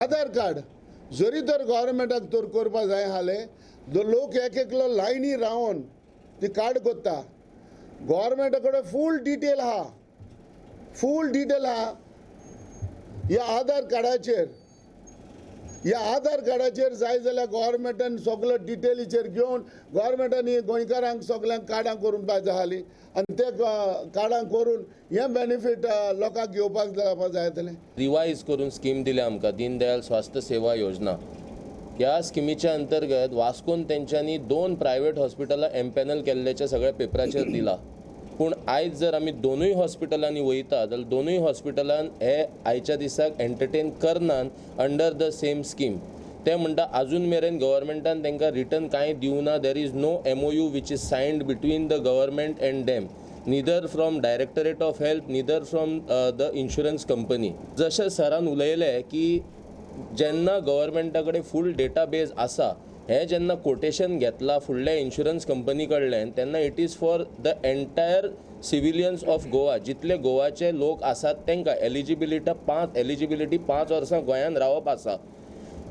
आधार card जरी तर गव्हर्मेंटाक तर करपा जाय हाले लोक एक एकलो लायनी रावन ती कार्ड करता गव्हर्मेंटा कडेन फूल डिटेल हा ह्या आधार कार्डाचेर जाय जाल्यार गव्हर्मेंटान सगळो डिटेलीचेर घेवन गव्हर्मेंटानी गोंयकारांक सगळ्यांक कार्डां करून पाहिजे हाली आनी ते कार्डां करून हे बेनिफीट लोकांक घेवपाक जाय जातलें. रिवायज करून स्कीम दिल्या आमकां दीनदयाल स्वास्थ्य सेवा योजना. ह्या स्किमीच्या अंतर्गत वास्कोन तेंच्यांनी 2 प्रायव्हेट हॉस्पिटलां एम्पॅनल केल्ल्याच्या सगळ्या पेपराचेर दिला. पूण आयज जर आमी दोनूय हॉस्पिटलांनी वयता जाल्यार दोनूय हॉस्पिटलान हे आयच्या दिसाक एंटरटेन करनात अंडर द सेम स्कीम. ते म्हणटा अजून मेरेन गव्हर्मेंटान तांकां रिटर्न कांय दिवना. There is no MOU which is signed between the government and them, neither from directorate of health neither from the insurance company. जशें सरान उलयलें की जेन्ना गव्हर्मेंटा कडेन फूल डेटाबेज आसा हे जेन्ना कोटेशन घेतला फुडल्या इन्शुरन्स कंपनी कडल्यान तेन्ना it is for the entire civilians of Goa. जितले गोवाचे लोक आसात तांकां एलिजिबिलिटी 5 वर्सां गोंयान रावप आसा.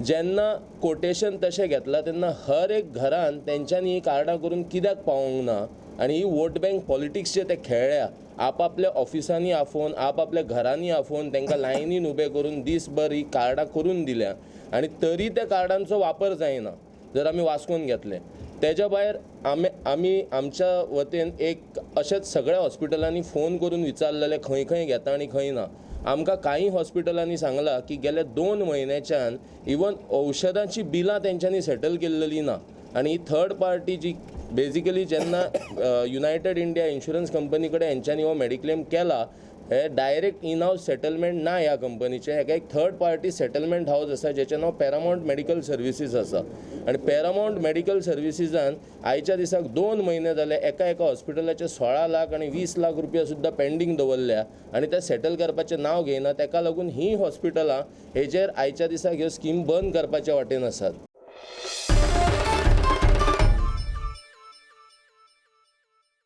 जेन्ना कोटेशन तशें घेतला तेन्ना हर एक घरान तेंच्यांनी ही कार्डां करून कित्याक पावोंक ना. आनी ही वोट बँक पॉलिटिक्स जे ते खेळ्ळ्या आपापल्या ऑफिसांनी आफोवन आपापल्या घरांनी आफोवन तांकां लायनीन उबे करून दीसभर ही कार्डां करून दिल्या आनी तरी त्या कार्डांचो वापर जायना. जर आमी वास्कोन घेतले तेच्या भायर आमी आमच्या वतीन एक अशेंच सगळ्या हॉस्पिटलांनी फोन करून विचारलेले खंय खंय घेता आनी खंय ना. आमकां कांय हॉस्पिटलांनी सांगलां की गेल्या 2 म्हयन्याच्यान इवन औषधांची बिलां तेंच्यांनी सेटल केल्लेली ना. आनी थर्ड पार्टी जी बेजिकली जेन्ना युनायटेड इंडिया इन्शुरन्स कंपनी कडेन हेंच्यांनी हो मेडिक्लेम केला हे डायरेक्ट इन हाऊस सेटलमेंट ना ह्या कंपनीचे. हेका एक थर्ड पार्टी सेटलमेंट हाऊस आसा जेचें नांव पॅरामाउंट मेडिकल सर्विसीस आसा. आनी पॅरामाउंट मेडिकल सर्विसीसान आयच्या दिसाक 2 म्हयने जाले एका हॉस्पिटलाचे 16 लाख आनी 20 लाख रुपया सुद्दां पेंडींग दवरल्या आनी ते सेटल करपाचें नांव घेयना. ताका लागून ही हॉस्पिटलां हेजेर आयच्या दिसाक ह्यो स्कीम बंद करपाच्या वाटेन आसात.